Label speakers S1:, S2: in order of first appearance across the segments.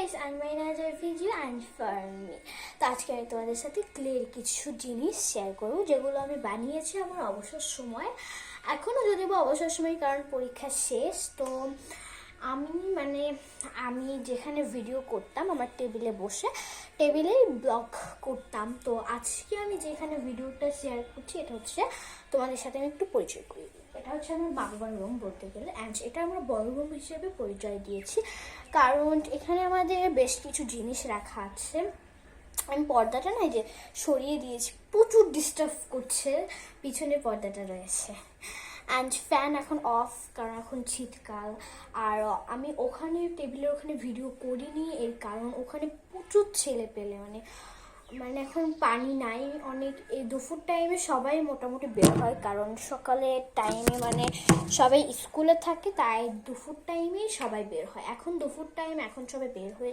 S1: guys, I'm my another video and for me. তো আজকে আমি তোমাদের সাথে ক্লের কিছু জিনিস শেয়ার করব যেগুলো আমি বানিয়েছি আমার অবসর সময়। এখনো যদি বা অবসর সময়, কারণ পরীক্ষা শেষ। তো আমি যেখানে ভিডিও করতাম আমার টেবিলেই ব্লগ করতাম। তো আজকে আমি যেখানে ভিডিওটা শেয়ার করছি এটা হচ্ছে তোমাদের সাথে আমি একটু পরিচয় করি। এটা হচ্ছে আমার বাবার রুম বলতে গেলে, অ্যান্ড এটা আমরা বড় রুম হিসেবে পরিচয় দিয়েছি কারণ এখানে আমাদের বেশ কিছু জিনিস রাখা আছে। আমি পর্দাটা না যে সরিয়ে দিয়েছি, প্রচুর ডিস্টার্ব করছে, পিছনে পর্দাটা রয়েছে। অ্যান্ড ফ্যান এখন অফ কারণ এখন শীতকাল। আর আমি ওখানে টেবিলের ওখানে ভিডিও করিনি, এর কারণ ওখানে প্রচুর ছেলে পেলে মানে এখন পানি নাই অনেক। এই দুপুর টাইমে সবাই মোটামুটি বের হয় কারণ সকালের টাইমে মানে সবাই স্কুলে থাকে, তাই দুপুর টাইমেই সবাই বের হয়। এখন দুপুর টাইম, এখন সবাই বের হয়ে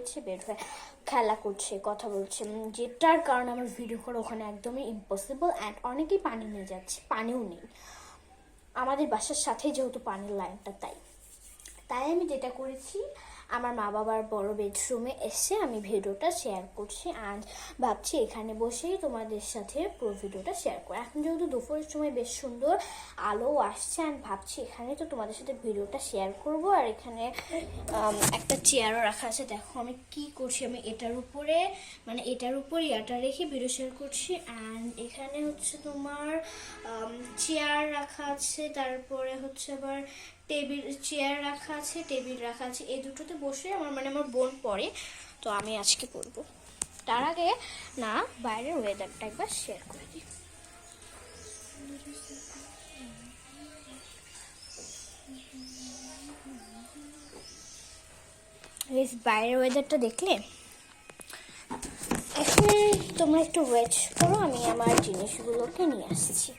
S1: খেলা করছে, কথা বলছে, যেটার কারণে আমার ভিডিও করা ওখানে একদমই ইম্পসিবল। অ্যান্ড অনেকেই পানি নিয়ে যাচ্ছে, পানিও নেই আমাদের বাসার সাথেই যেহেতু পানির লাইনটা, তাই আমি যেটা করেছি আমার মা বাবার বড় বেডরুমে এসে আমি ভিডিওটা শেয়ার করছি। অ্যান্ড ভাবছি এখানে বসেই তোমাদের সাথে পুরো ভিডিওটা শেয়ার করি। এখন যেহেতু দুপুরের সময় বেশ সুন্দর আলো আসছে, অ্যান্ড ভাবছি এখানে তো তোমাদের সাথে ভিডিওটা শেয়ার করব। আর এখানে একটা চেয়ারও রাখা আছে, দেখো আমি কি করছি, আমি এটার উপর ইয়াটা রেখে ভিডিও শেয়ার করছি। অ্যান্ড এখানে হচ্ছে তোমার চেয়ার রাখা আছে, তারপরে হচ্ছে আবার চেয়ার রাখা আছে, টেবিল রাখা আছে। এই দুটোতে বসে আমার বোন পড়ে, তো আমি আজকে পড়বো। তার আগে না বাইরের ওয়েদারটা একবার শেয়ার করে দিই। বাইরের ওয়েদারটা দেখলে এখন তোমরা একটু ওয়েট করো, আমি আমার জিনিসগুলোকে নিয়ে আসছি।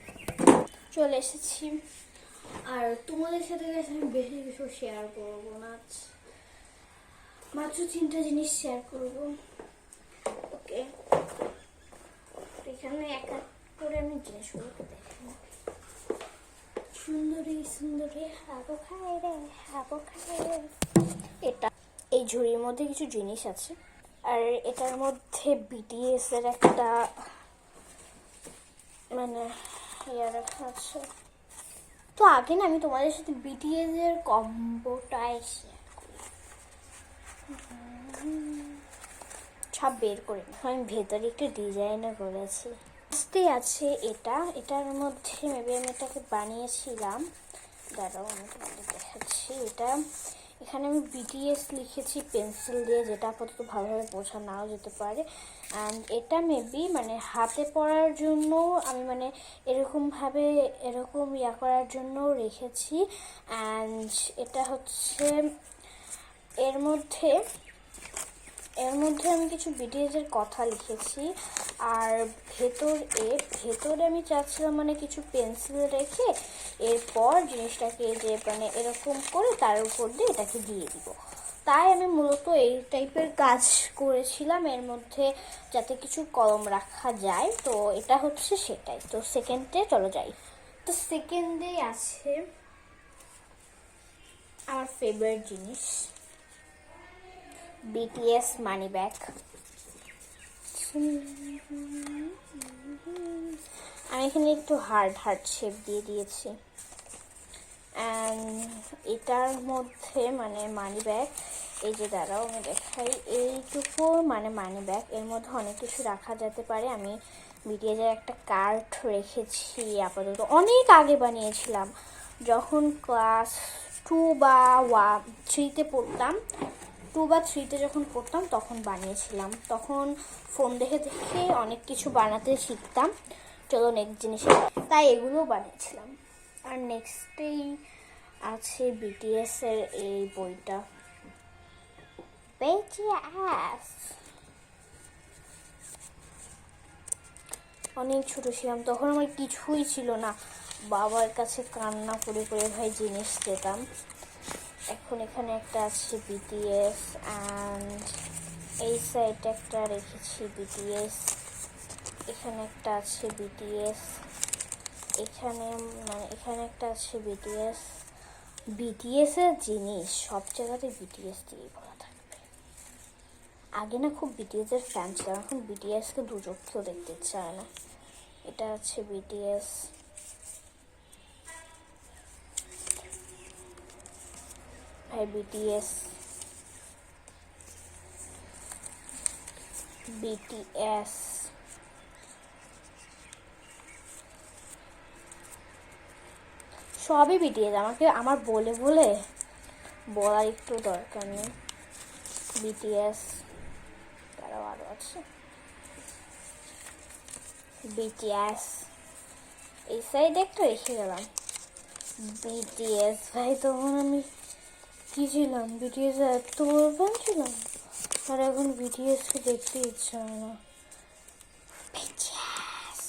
S1: চলে এসেছি। আর তোমাদের সাথে আমি বেশি কিছু শেয়ার করবো না, মাত্র 3টা জিনিস শেয়ার করবো। ওকে, এখানে এক এক করে আমি জিনিসগুলোকে দেখি। সুন্দরী হাবো খায় রে। এটা এই ঝুড়ির মধ্যে কিছু জিনিস আছে, আর এটার মধ্যে বিটিএস এর একটা রাখা আছে। তো আগে না আমি তোমাদের সাথে বিটিএস এর কম্বোটাই শেয়ার করি, সব বের করে আমি ভেতরে একটু ডিজাইনও করেছি। আছে এটার মধ্যে মেবি আমি এটাকে বানিয়েছিলাম, দাঁড়াও আমি তোমাদের দেখাচ্ছি। এখানে আমি বিটিএস লিখেছি পেন্সিল দিয়ে, যেটা আপাতত ভালোভাবে বোঝা নাও যেতে পারে। অ্যান্ড এটা মেবি হাতে পড়ার জন্য আমি এরকম করার জন্য রেখেছি। অ্যান্ড এটা হচ্ছে এর মধ্যে আমি কিছু বিটিএস এর কথা লিখেছি। আর ভেতরে আমি চাচ্ছিলাম কিছু পেন্সিল রেখে এরপর জিনিসটাকে যে এরকম করে তার উপর দিয়ে এটাকে দিয়ে দিব। তাই আমি মূলত এই টাইপের কাজ করেছিলাম, এর মধ্যে যাতে কিছু কলম রাখা যায়। তো এটা হচ্ছে সেটাই। তো সেকেন্ডে চলো যাই। তো সেকেন্ডে আছে আমার ফেভারিট জিনিস, বিটিএস মানি ব্যাগ। আমি এখানে একটু হার্ড শেপ দিয়ে দিয়েছি। অ্যান্ড এটার মধ্যে মানি ব্যাগ, এই যে দাঁড়াও আমি দেখাই, এইটুকু মানি ব্যাগ, এর মধ্যে অনেক কিছু রাখা যেতে পারে। আমি বিটিএস এর একটা কার্ড রেখেছি, আপাতত অনেক আগে বানিয়েছিলাম যখন ক্লাস 2 বা 3তে পড়তাম। 2 বা 3তে যখন পড়তাম তখন বানিয়েছিলাম, তখন ফোন দেখে অনেক কিছু বানাতে শিখতাম। চলো নেক্সট জিনিস, তাই এগুলো বানিয়েছিলাম। আর নেক্সটেই আছে বিটিএস এর এই বইটা, অনেক ছোট ছিলাম তখন, আমার কিছুই ছিল না, বাবার কাছে কান্না করে ভাই জিনিস যেতাম। এখন এখানে একটা আছে বিটিএস, অ্যান্ড এই সাইডে একটা রেখেছি বিটিএস, এখানে একটা আছে বিটিএস, এখানে একটা আছে বিটিএস। এর জিনিস সব জায়গাতে বিটিএস দিয়েই বলা থাকবে। আগে না খুব বিটিএস এর ফ্যান ছিলাম, এখন বিটিএস কে দু চোখেও দেখতে ইচ্ছা হয় না। এটা হচ্ছে বিটিএস। ভাই বিটিএস বিটিএস সবই বিটিএস। আমাকে আমার বলে বলে বলার একটু দরকার নেই। বিটিএস তারাও আরো আছে। বিটিএস এই সাইডে একটা রেখে গেলাম। বিটিএস ভাই তখন আমি কি ছিলাম, বিটিএস এত বড় ছিলাম, আর এখন বিটিএস কে দেখতে ইচ্ছা হয় না। বিটিএস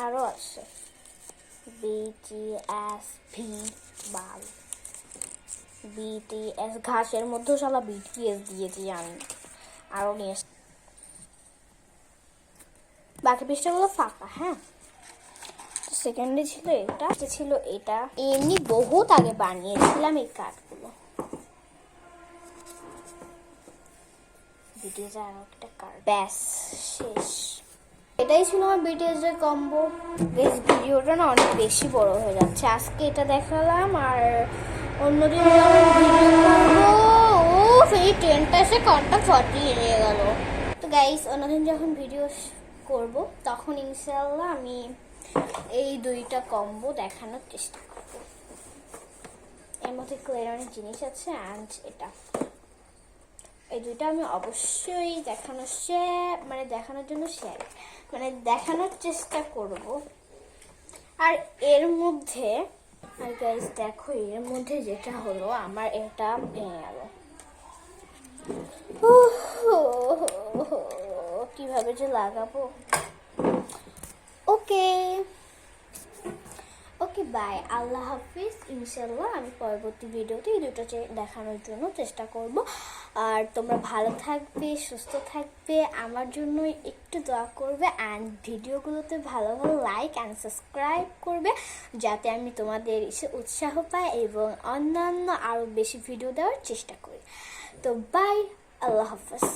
S1: আরো আছে বিটিএস ভি বাল বিটিএস ঘাসের মধ্যেও শালা বিটিএস দিয়েছি আমি। আরো নিয়ে বাকি পৃষ্ঠাগুলো ফাঁকা। হ্যাঁ, সেকেন্ডে ছিল এটা, ছিল এটা। এমনি বহুত আগে বানিয়েছিলাম এই কার্ডগুলো। বিটিএস আর একটা কার্ড, ব্যাস শেষ। এটাই ছিল আমার বিটিএস এর কম্বো। বেশ ভিডিওটা না অনেক বেশি বড় হয়ে যাচ্ছে। আজকে এটা দেখালাম, আর অন্যদিন ভিডিও করবো। এই ট্রেনটা এসে কানটা ফাটিয়ে নিয়ে গেল। তো গাইস, অন্যদিন যখন ভিডিও করব তখন ইনশাআল্লাহ আমি এই দুইটা কম্বো দেখানোর চেষ্টা করব। এর মধ্যে অনেক জিনিস আছে, অ্যান্ড এটা, এই দুইটা আমি অবশ্যই দেখানোর জন্য দেখানোর চেষ্টা করব। আর এর মধ্যে, আর গাইস দেখো, এর মধ্যে যেটা হলো, আমার এটা ভেঙে গেল। কিভাবে যে লাগাবো। ওকে বাই, আল্লাহ হাফিজ। ইনশাল্লাহ আমি পরবর্তী ভিডিওতে এই দুটো দেখানোর জন্য চেষ্টা করব। আর তোমরা ভালো থাকবে, সুস্থ থাকবে, আমার জন্য একটু দোয়া করবে, অ্যান্ড ভিডিওগুলোতে ভালো লাইক অ্যান্ড সাবস্ক্রাইব করবে, যাতে আমি তোমাদের উৎসাহ পাই এবং অন্যান্য আরও বেশি ভিডিও দেওয়ার চেষ্টা করি। তো বাই, আল্লাহ হাফিজ।